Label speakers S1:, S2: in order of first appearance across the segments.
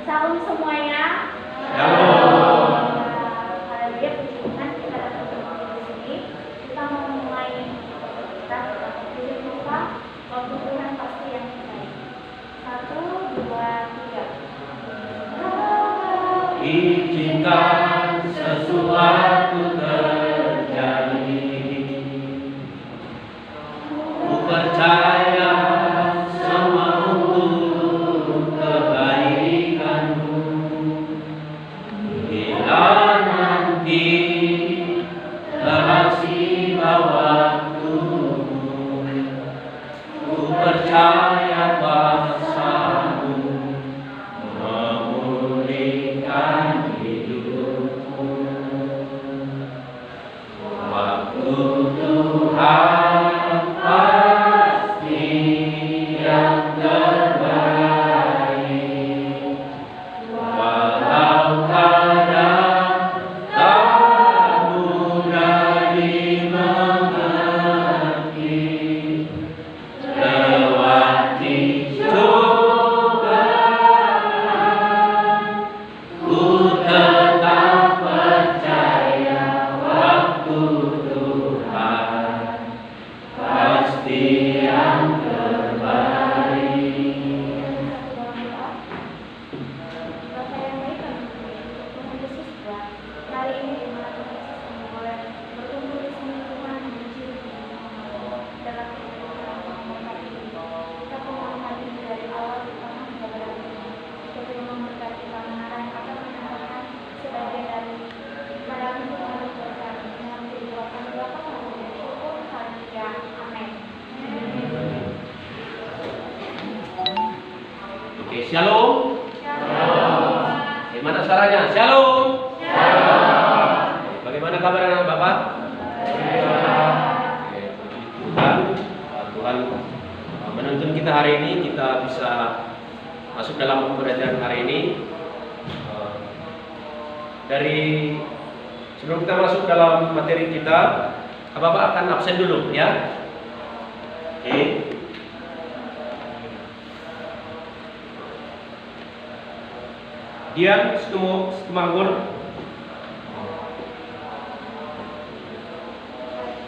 S1: Salam semuanya.
S2: Shalom.
S1: Haleluya, puji Tuhan kita dapat berkumpul di sini. Kita mau mulai kita pilih lupa waktu Tuhan pasti yang terbaik. 1, 2, 3.
S2: Izinkan sesuatu terjadi. Ku percaya semua untuk kebaikanmu. Bila nanti telah tiba waktumu, ku percaya kuasa-Mu memulihkan hidupku. Waktu Tuhan pasti yang terbaik. Walau kadang tak mudah dimengerti, lewati cobaan, ku tetap percaya waktu Tuhan pasti yang terbaik.
S1: Bapak yang baik, kami Tuhan Yesus buat hari ini di mana Tuhan Yesus kami boleh berkumpul di sini. Tuhan memuji dalam kehidupan memberkati kita memahami dari awal kita menghadap kita memberkati kebenaran akan menyampaikan sebagai dari para Tuhan berkat dalam kehidupan Bapak kami menjadi syukur. Haleluya, amin.
S2: Oke, shalom. Gimana suaranya? Shalom. Bagaimana kabar anak Bapak? Oke, puji Tuhan. Tuhan menuntun kita hari ini, kita bisa masuk dalam pembelajaran hari ini. Dari sebelum kita masuk dalam materi kita, Bapak akan absen dulu ya. Oke. Dian Setumanggur.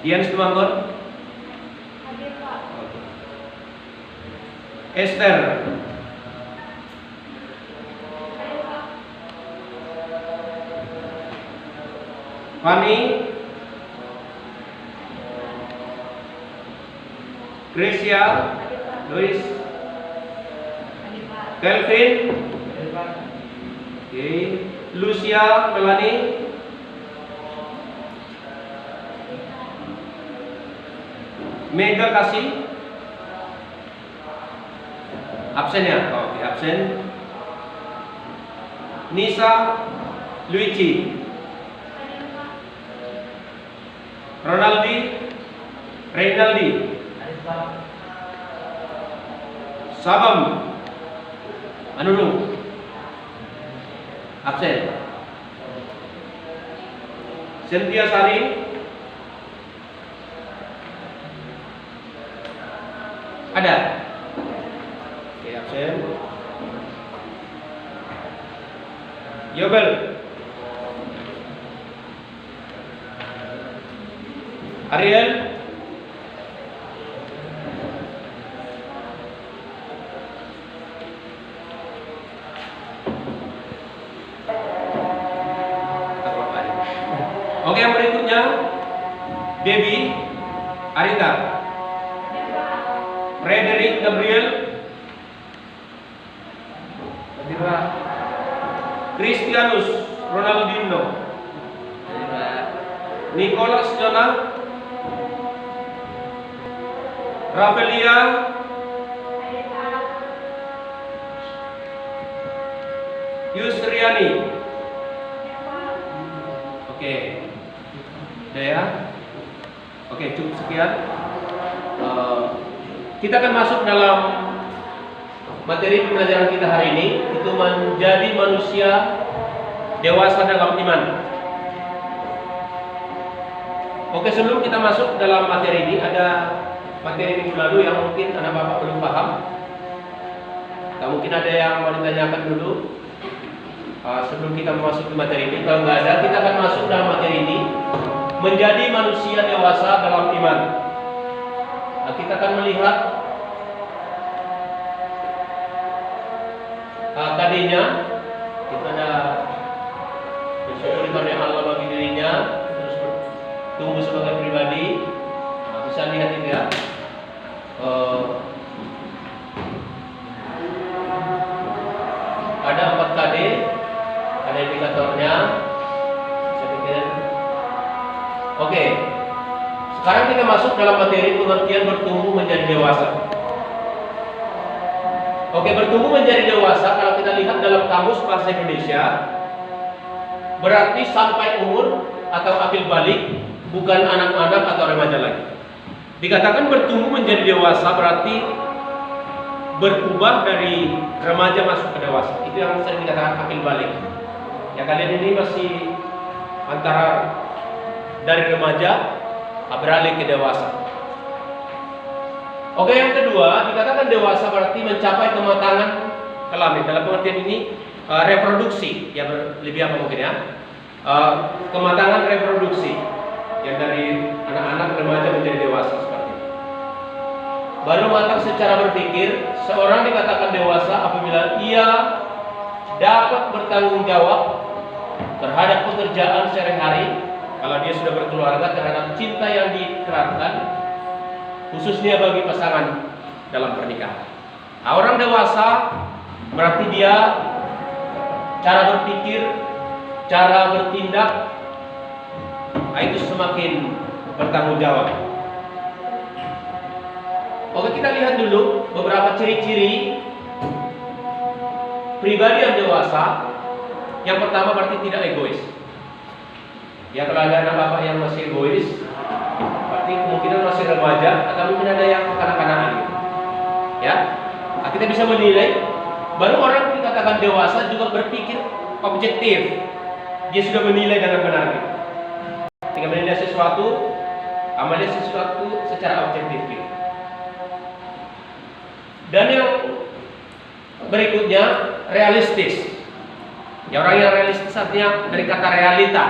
S2: Dian Setumanggur.
S1: Hadir Pak.
S2: Esther.
S1: Hadir Pak.
S2: Fani. Gracia.
S1: Hadir Pak.
S2: Luis.
S1: Hadir Pak.
S2: Kelvin. Oke. Lucia. Melanie. Mega Kasih. Absen ya? Oke, absen. Nisa. Luigi.
S1: Hadir Pak.
S2: Ronaldi. Reynaldi. Sabam. Manulu. Absen. Cynthia Sari. Ada. Oke, absen. Yobel. Ariel. Oke, yang berikutnya Debbie Arita.
S1: Hadir Pak.
S2: Frederick Gabriel. Christianus Ronaldinho. Nicholas Jonah. Rafaelia.
S1: Hadir Pak.
S2: Yusriani.
S1: Hadir Pak.
S2: Oke. Udah ya. Oke, cukup sekian. Kita akan masuk dalam materi pembelajaran kita hari ini, itu menjadi manusia dewasa dalam iman. Oke, sebelum kita masuk dalam materi ini, ada materi minggu lalu yang mungkin anak bapak belum paham. Mungkin ada yang mau ditanyakan dulu. sebelum kita masuk ke materi ini. Kalau nggak ada, kita akan masuk dalam materi ini, menjadi manusia dewasa dalam iman. Nah, kita akan melihat tadinya kita ada bersyukur karena Allah bagi dirinya, terus tumbuh sebagai pribadi. Nah, bisa lihat ini ya. Ada 4 KD, ada indikatornya. Saya pikir. Oke. Sekarang kita masuk dalam materi pengertian bertumbuh menjadi dewasa. Oke, bertumbuh menjadi dewasa kalau kita lihat dalam kamus bahasa Indonesia berarti sampai umur atau akil balik, bukan anak-anak atau remaja lagi. Dikatakan bertumbuh menjadi dewasa berarti berubah dari remaja masuk ke dewasa. Itu yang sering dikatakan akil balik. Ya, kalian ini masih antara dari remaja beralih ke dewasa. Oke, yang kedua, dikatakan dewasa berarti mencapai kematangan kelamin. Dalam pengertian ini reproduksi, ya lebih apa mungkin ya? Kematangan reproduksi yang dari anak-anak remaja menjadi dewasa seperti itu. Baru matang secara berpikir, seorang dikatakan dewasa apabila ia dapat bertanggung jawab terhadap pekerjaan sehari-hari. Kalau dia sudah berkeluarga, terhadap cinta yang dikerahkan, khususnya bagi pasangan dalam pernikahan. Nah, orang dewasa berarti dia cara berpikir, cara bertindak, itu semakin bertanggung jawab. Oke, kita lihat dulu beberapa ciri-ciri pribadi yang dewasa. Yang pertama berarti tidak egois. Ya, kalau ada anak bapak yang masih egois, berarti kemungkinan masih remaja atau mungkin ada yang kanak-kanakan gitu. Ya, nah, kita bisa menilai. Baru orang dikatakan dewasa juga berpikir objektif. Dia sudah menilai dengan benar gitu. Ketika menilai sesuatu, melihat sesuatu secara objektif gitu. Dan yang berikutnya realistis. Ya, orang yang realistis artinya dari kata realita.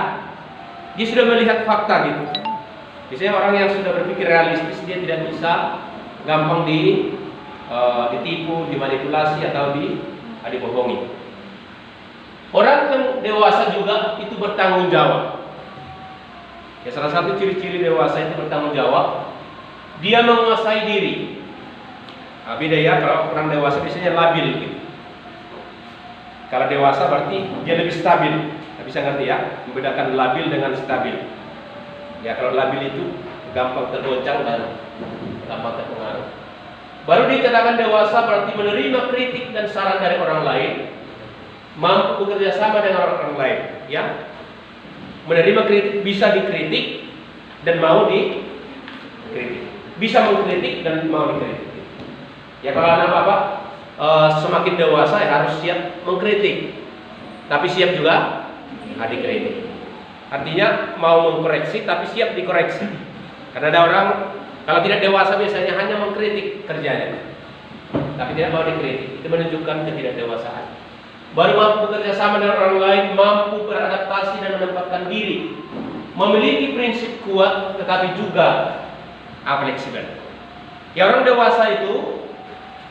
S2: Dia sudah melihat fakta gitu. Biasanya orang yang sudah berpikir realistis, dia tidak bisa gampang ditipu, dimanipulasi atau dibohongi. Orang yang dewasa juga itu bertanggung jawab. Ya, salah satu ciri-ciri dewasa itu bertanggung jawab. Dia menguasai diri. Nah, beda ya, kalau orang dewasa biasanya labil gitu. Kalau dewasa berarti dia lebih stabil. Bisa ngerti ya, membedakan labil dengan stabil. Ya, kalau labil itu gampang tergoncang dan gampang terpengaruh. Baru dikatakan dewasa berarti menerima kritik dan saran dari orang lain, mampu bekerja sama dengan orang lain. Ya, menerima kritik, bisa dikritik dan mau dikritik, bisa mengkritik dan mau dikritik. Ya, kalau anak bapak semakin dewasa ya harus siap mengkritik, tapi siap juga dikritik. Artinya mau mengkoreksi tapi siap dikoreksi. Karena ada orang kalau tidak dewasa biasanya hanya mengkritik kerjanya, tapi tidak mau dikritik. Itu menunjukkan ketidakdewasaan. Baru mampu bekerja sama dengan orang lain, mampu beradaptasi dan menempatkan diri, memiliki prinsip kuat tetapi juga fleksibel. Ya, orang dewasa itu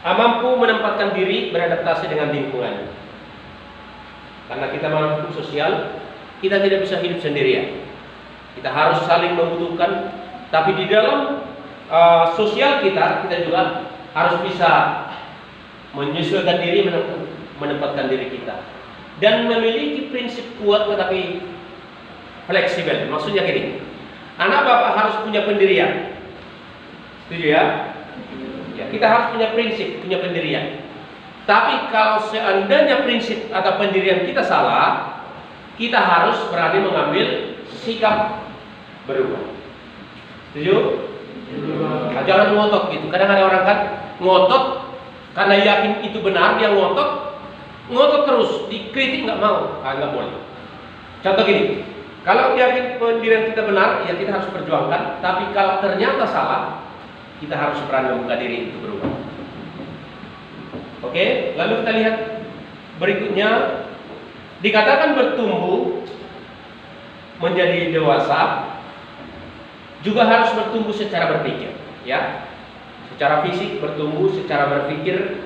S2: mampu menempatkan diri, beradaptasi dengan lingkungan. Karena kita makhluk sosial, kita tidak bisa hidup sendirian. Kita harus saling membutuhkan. Tapi di dalam sosial kita juga harus bisa menyesuaikan diri, menempatkan diri kita. Dan memiliki prinsip kuat tetapi fleksibel. Maksudnya gini, anak bapak harus punya pendirian. Setuju ya? Ya, kita harus punya prinsip, punya pendirian. Tapi kalau seandainya prinsip atau pendirian kita salah, kita harus berani mengambil sikap berubah. Setuju? Nah, jangan ngotot gitu. Kadang ada orang kan ngotot karena yakin itu benar, dia ngotot terus, dikritik nggak mau, nggak boleh. Contoh gini, kalau yakin pendirian kita benar, ya kita harus perjuangkan. Tapi kalau ternyata salah, kita harus berani membuka diri untuk berubah. Oke, lalu kita lihat berikutnya dikatakan bertumbuh menjadi dewasa, juga harus bertumbuh secara berpikir, ya. Secara fisik bertumbuh, secara berpikir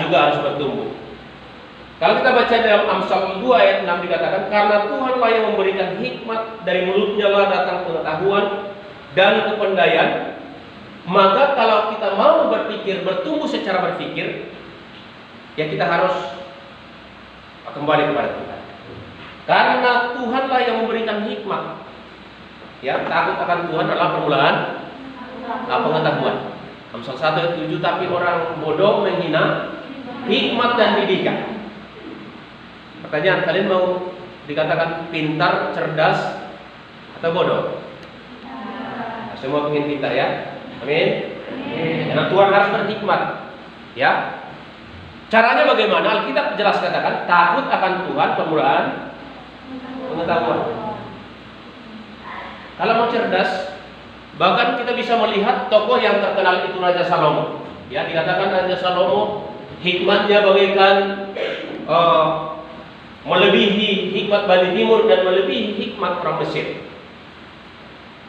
S2: juga harus bertumbuh. Kalau kita baca dalam Amsal 2 ayat 6 dikatakan, karena Tuhanlah yang memberikan hikmat, dari mulutnya lah datang pengetahuan dan kepandaian. Maka kalau kita mau berpikir, bertumbuh secara berpikir, ya kita harus kembali kepada Tuhan. Karena Tuhanlah yang memberikan hikmat. Ya, takut akan Tuhan adalah permulaan pengetahuan. Amsal 1 ayat 7, tapi orang bodoh menghina hikmat dan didikan. Pertanyaan, kalian mau dikatakan pintar, cerdas, atau bodoh? Nah, semua ingin pintar, ya. Amin. Karena Tuhan harus berhikmat, ya. Caranya bagaimana? Alkitab jelas katakan, takut akan Tuhan, permulaan pengetahuan. Kalau mau cerdas, bahkan kita bisa melihat tokoh yang terkenal itu Raja Salomo. Ya, dikatakan Raja Salomo hikmatnya bagaikan melebihi hikmat Bani Timur dan melebihi hikmat orang Mesir.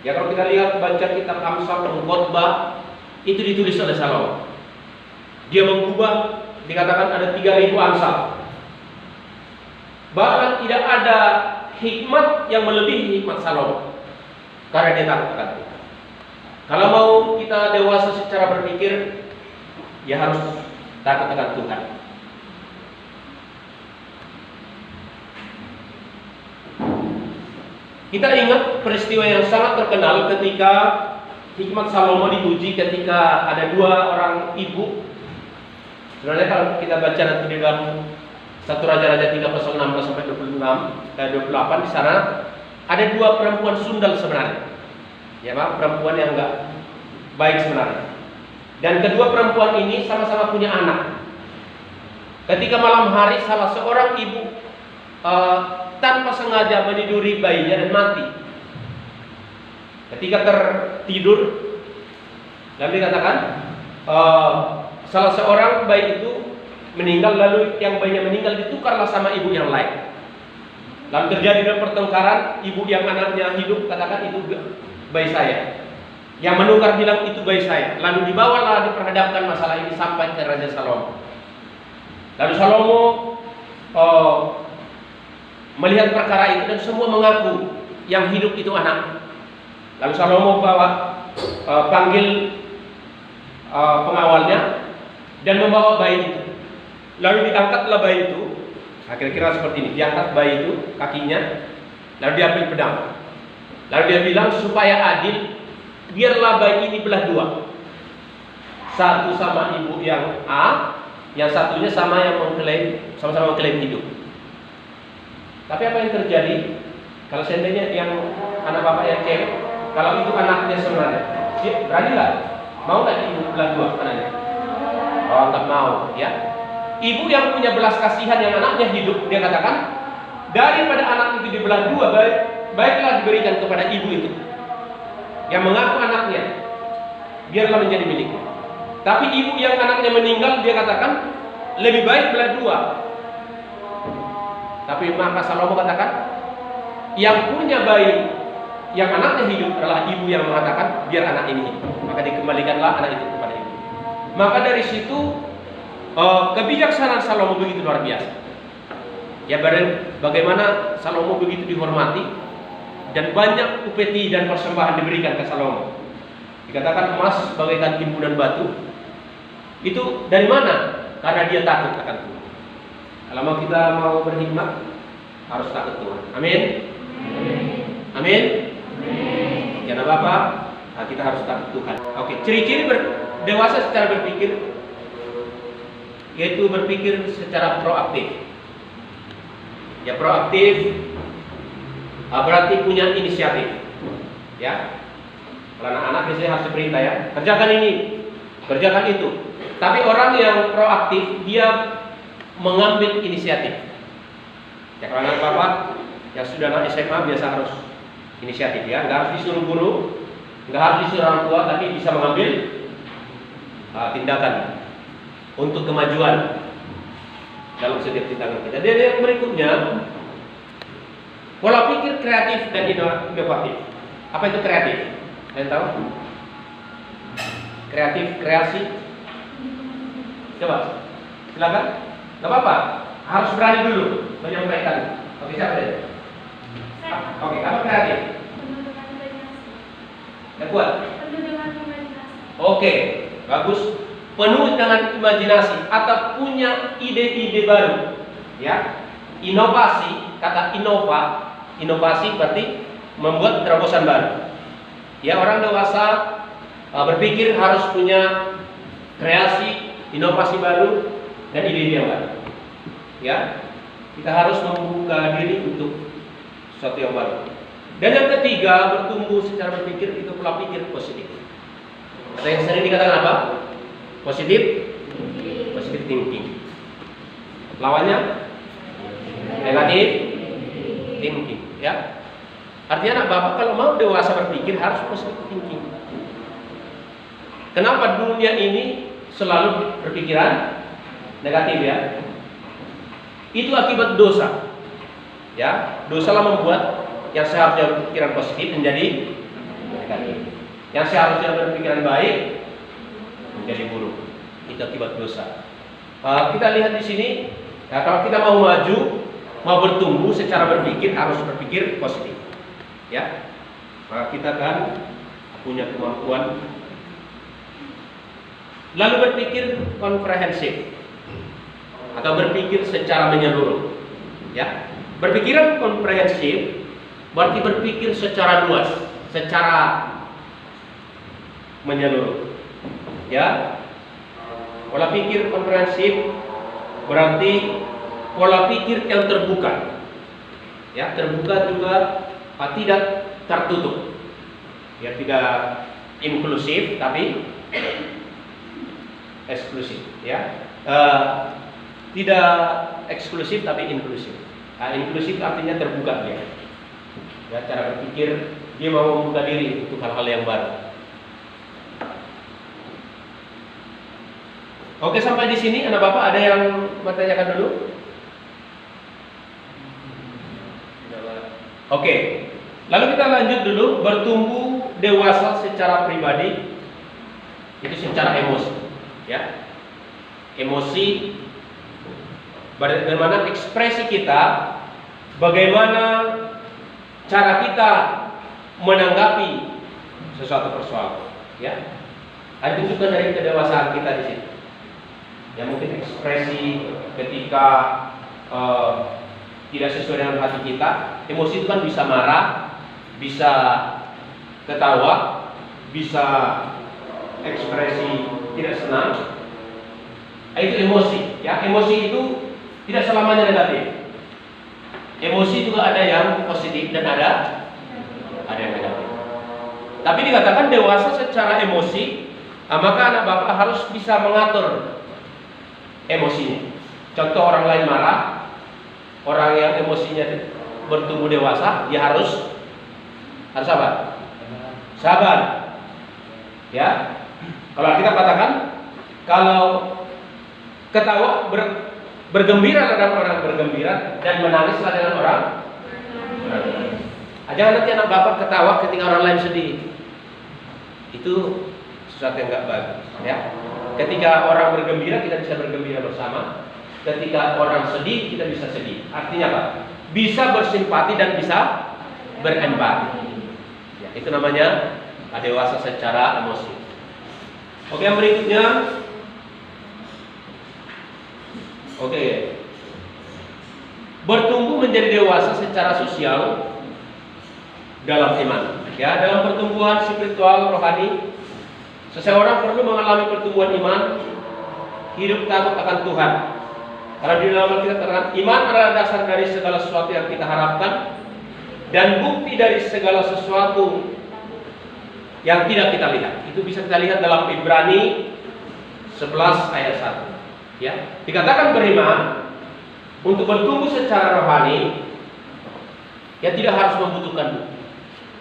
S2: Ya, kalau kita lihat baca kitab Amsal, Khotbah, itu ditulis oleh Salomo. Dia mengubah, dikatakan ada 3.000 Amsal. Bahkan tidak ada hikmat yang melebihi hikmat Salomo, karena dia takut akan Tuhan. Kalau mau kita dewasa secara berpikir, ya harus takut akan Tuhan. Kita ingat peristiwa yang sangat terkenal ketika hikmat Salomo diuji, ketika ada 2 orang ibu. Sebenarnya kalau kita baca nanti di dalam 1 Raja-Raja 3 pasal 16 sampai 28, di sana ada 2 perempuan sundal sebenarnya. Ya, perempuan yang enggak baik sebenarnya. Dan kedua perempuan ini sama-sama punya anak. Ketika malam hari salah seorang ibu tanpa sengaja meniduri bayinya dan mati. Ketika tertidur, Nabi katakan salah seorang bayi itu meninggal, lalu yang bayinya meninggal ditukarlah sama ibu yang lain. Lalu terjadi pertengkaran, ibu yang anaknya hidup katakan itu bayi saya. Yang menukar bilang itu bayi saya. Lalu dibawalah, diperhadapkan masalah ini sampai ke Raja Salomo. Lalu Salomo melihat perkara itu dan semua mengaku yang hidup itu anak. Lalu Salomo panggil pengawalnya dan membawa bayi itu. Lalu diangkatlah bayi itu. Kira-kira seperti ini. Diangkat bayi itu, kakinya. Lalu diambil pedang. Lalu dia bilang, supaya adil, biarlah bayi ini belah 2. Satu sama ibu yang A, yang satunya sama yang sama-sama mengklaim hidup. Tapi apa yang terjadi kalau seandainya yang anak bapak yang cewek, kalau itu anaknya sebenarnya, berani nggak? Mau nggak ibu belah 2 anaknya? Oh, nggak mau, ya. Ibu yang punya belas kasihan yang anaknya hidup, dia katakan, daripada anak itu dibelah 2, baiklah diberikan kepada ibu itu yang mengaku anaknya, biarlah menjadi miliknya. Tapi ibu yang anaknya meninggal, dia katakan, lebih baik belah 2. Tapi maka Salomo katakan, yang punya bayi yang anaknya hidup adalah ibu yang mengatakan, biar anak ini hidup. Maka dikembalikanlah anak itu kepada ibu. Maka dari situ kebijaksanaan Salomo begitu luar biasa. Ya, bagaimana Salomo begitu dihormati dan banyak upeti dan persembahan diberikan ke Salomo. Dikatakan emas bagaikan timbunan batu. Itu dari mana? Karena dia takut akan Tuhan. Kalau kita mau berhikmat, harus takut Tuhan. Amin. Amin. Jangan apa-apa, kita harus takut Tuhan. Oke, ciri-ciri dewasa secara berpikir, yaitu berpikir secara proaktif. Ya, proaktif berarti punya inisiatif. Ya, kalau anak-anak biasanya harus diperintah, ya, kerjakan ini, kerjakan itu. Tapi orang yang proaktif, dia mengambil inisiatif. Ya, kalau anak bapak yang sudah anak SMA biasa harus inisiatif, ya, nggak harus disuruh guru, nggak harus disuruh orang tua, tapi bisa mengambil tindakan untuk kemajuan. dalam setiap tindakan kita. Dan yang berikutnya, pola pikir kreatif dan inovatif. Apa itu kreatif? Kalian tahu? Kreatif, kreasi. Coba, silakan. Gak apa-apa, harus berani dulu menyampaikan. Oke, siapa deh? Oke, apa kreatif? Yang kuat. Oke, bagus. Penuh dengan imajinasi atau punya ide-ide baru. Ya, inovasi. Kata inovasi berarti membuat terobosan baru. Ya, orang dewasa berpikir harus punya kreasi, inovasi baru dan ide-ide yang baru. Ya, kita harus membuka diri untuk sesuatu yang baru. Dan yang ketiga, bertumbuh secara berpikir itu pola pikir positif. Atau yang sering dikatakan apa? Positif thinking. Lawannya negatif thinking. Ya, artinya anak bapak kalau mau dewasa berpikir harus positif thinking. Kenapa dunia ini selalu berpikiran negatif ya? Itu akibat dosa. Ya, dosalah membuat yang seharusnya berpikiran positif menjadi negatif. Yang seharusnya berpikiran baik menjadi buruk. Itu akibat dosa. Kita lihat di sini, ya, kalau kita mau maju, mau bertumbuh secara berpikir harus berpikir positif. Ya, maka kita akan punya kemampuan. Lalu berpikir komprehensif atau berpikir secara menyeluruh. Ya, berpikiran komprehensif berarti berpikir secara luas, secara menyeluruh. Ya, pola pikir komprehensif berarti pola pikir yang terbuka. Ya, terbuka juga tidak tertutup. Ya, tidak inklusif tapi eksklusif. Ya, tidak eksklusif tapi inklusif. Inklusif artinya terbuka dia. Ya, cara berpikir dia mau membuka diri untuk hal-hal yang baru. Oke, sampai di sini anak bapak ada yang mau tanyakan dulu? Oke, lalu kita lanjut dulu. Bertumbuh dewasa secara pribadi itu secara emosi. Ya, emosi bagaimana ekspresi kita, bagaimana cara kita menanggapi sesuatu persoalan. Ya, ada tunjukkan dari kedewasaan kita di sini. Ya, mungkin ekspresi ketika tidak sesuai dengan hati kita. Emosi itu kan bisa marah, bisa ketawa, bisa ekspresi tidak senang. Itu emosi. Ya, emosi itu tidak selamanya negatif. Emosi juga ada yang positif dan ada yang negatif. Tapi dikatakan dewasa secara emosi, maka anak bapak harus bisa mengatur emosinya. Contoh, orang lain marah, orang yang emosinya bertumbuh dewasa, dia harus apa? Sabar. Ya. Kalau kita katakan, kalau ketawa bergembira dengan orang bergembira dan menangislah dengan orang. Jangan nanti anak bapak ketawa ketika orang lain sedih. Itu sesuatu yang enggak bagus. Ya. Ketika orang bergembira, kita bisa bergembira bersama. Ketika orang sedih, kita bisa sedih. Artinya apa? Bisa bersimpati dan bisa berempati. Ya, itu namanya dewasa secara emosi. Oke, yang berikutnya. Oke. Bertumbuh menjadi dewasa secara sosial dalam iman. Ya, dalam pertumbuhan spiritual rohani, seseorang perlu mengalami pertumbuhan iman, hidup takut akan Tuhan. Karena di dalam kita terang, iman adalah dasar dari segala sesuatu yang kita harapkan dan bukti dari segala sesuatu yang tidak kita lihat. Itu bisa kita lihat dalam Ibrani 11 ayat 1. Ya, dikatakan beriman untuk bertumbuh secara rohani, ya tidak harus membutuhkan bukti.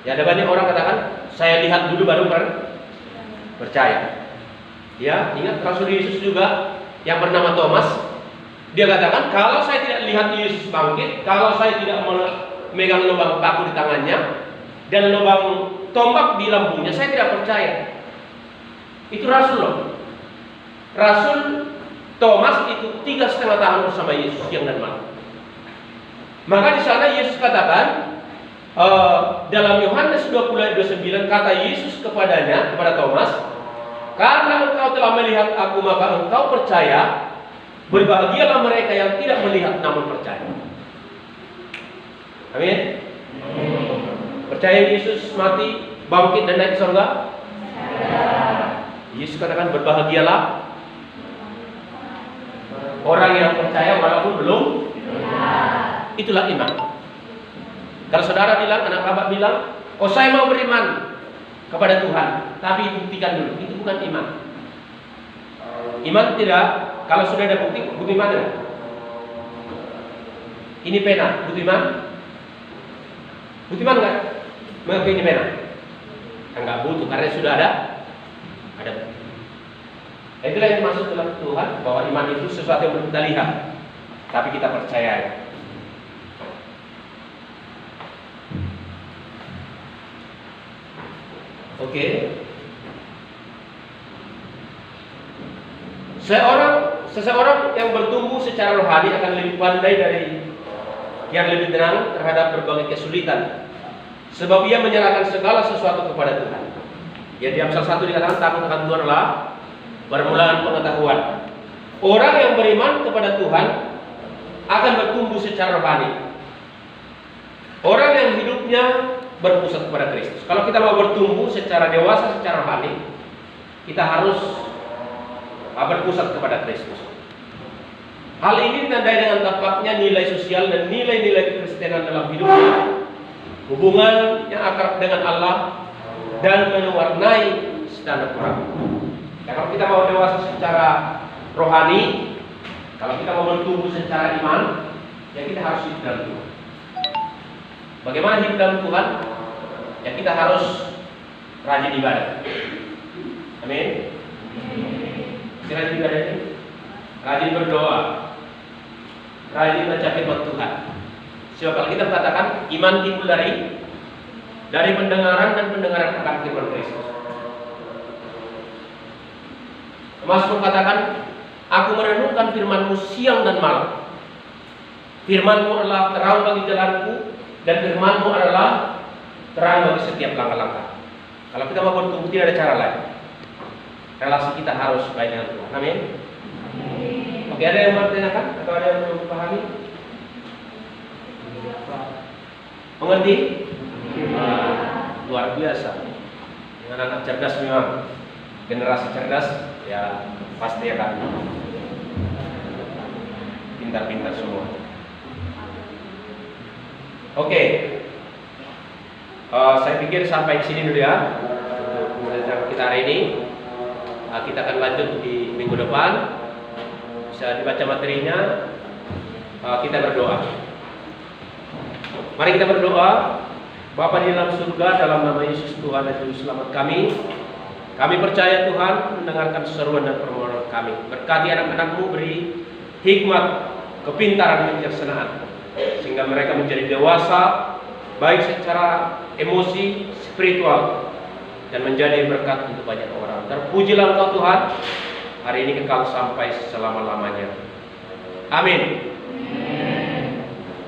S2: Ya, ada banyak orang katakan, saya lihat dulu baru percaya. Ya, ingat Rasul Yesus juga yang bernama Thomas, Dia katakan, kalau saya tidak lihat Yesus bangkit, kalau saya tidak memegang lubang paku di tangannya dan lubang tombak di lambungnya, saya tidak percaya. Itu rasul loh. Rasul Thomas itu 3,5 tahun bersama Yesus siang dan malam. Maka di sana Yesus katakan dalam Yohanes 20:29, kata Yesus kepada Thomas, karena engkau telah melihat aku maka engkau percaya. Berbahagialah mereka yang tidak melihat namun percaya. Amin. Percaya Yesus mati, bangkit dan naik ke surga? Yesus katakan berbahagialah orang yang percaya walaupun belum. Itulah iman. Kalau saudara bilang, anak bapak bilang, oh saya mau beriman kepada Tuhan, tapi buktikan dulu. Itu bukan iman. Iman tidak. Kalau sudah ada bukti mana? Ini pena, bukti iman? Bukti iman enggak? Mengapa ini pena? Enggak butuh, karena sudah ada bukti. Itulah yang dimaksud dalam Tuhan, bahwa iman itu sesuatu yang belum kita lihat, tapi kita percaya. Oke. Seseorang yang bertumbuh secara rohani akan lebih pandai dari yang lebih tenang terhadap berbagai kesulitan, sebab ia menyerahkan segala sesuatu kepada Tuhan. Ya, di Amsal 1 dikatakan takut akan Tuhan adalah permulaan pengetahuan. Orang yang beriman kepada Tuhan akan bertumbuh secara rohani. Orang yang hidupnya berpusat kepada Kristus. Kalau kita mau bertumbuh secara dewasa, secara rohani, kita harus berpusat kepada Kristus. Hal ini ditandai dengan tampaknya nilai sosial dan nilai-nilai kekristenan dalam hidupnya, hubungan yang akrab dengan Allah, dan mewarnai standar orang. Ya, kalau kita mau dewasa secara rohani, kalau kita mau bertumbuh secara iman, ya kita harus hidup dalam Tuhan. Bagaimana hidup dalam Tuhan? Ya kita harus rajin ibadah. Amin. Rajin ibadah ini, rajin berdoa, rajin baca firman Tuhan. Sebab kalau kita mengatakan iman timbul dari pendengaran dan pendengaran akan firman Kristus. Mazmur katakan, aku merenungkan firman-Mu siang dan malam. Firman-Mu adalah terang bagi jalanku, dan firman-Mu adalah terang bagi setiap langkah-langkah. Kalau kita mau bertumbuh, tidak ada cara lain. Relasi kita harus baik dengan Tuhan. Amin. Oke, ada yang mau bertanyakan atau ada yang belum pahami? Mengerti? Luar biasa. Dengan anak cerdas memang. Generasi cerdas ya pasti akan pintar-pintar semua. Oke. Saya pikir sampai di sini dulu ya untuk kita hari ini. Kita akan lanjut di minggu depan. Bisa dibaca materinya. Kita berdoa. Mari kita berdoa. Bapa di dalam surga, dalam nama Yesus Tuhan dan Juru Selamat kami percaya Tuhan mendengarkan seruan dan permohonan kami. Berkati anak-anak-Mu, beri hikmat, kepintaran, dan kebijaksanaan, sehingga mereka menjadi dewasa, baik secara emosi, spiritual, dan menjadi berkat untuk banyak orang. Terpujilah Engkau Tuhan, hari ini kekal sampai selama-lamanya. Amin.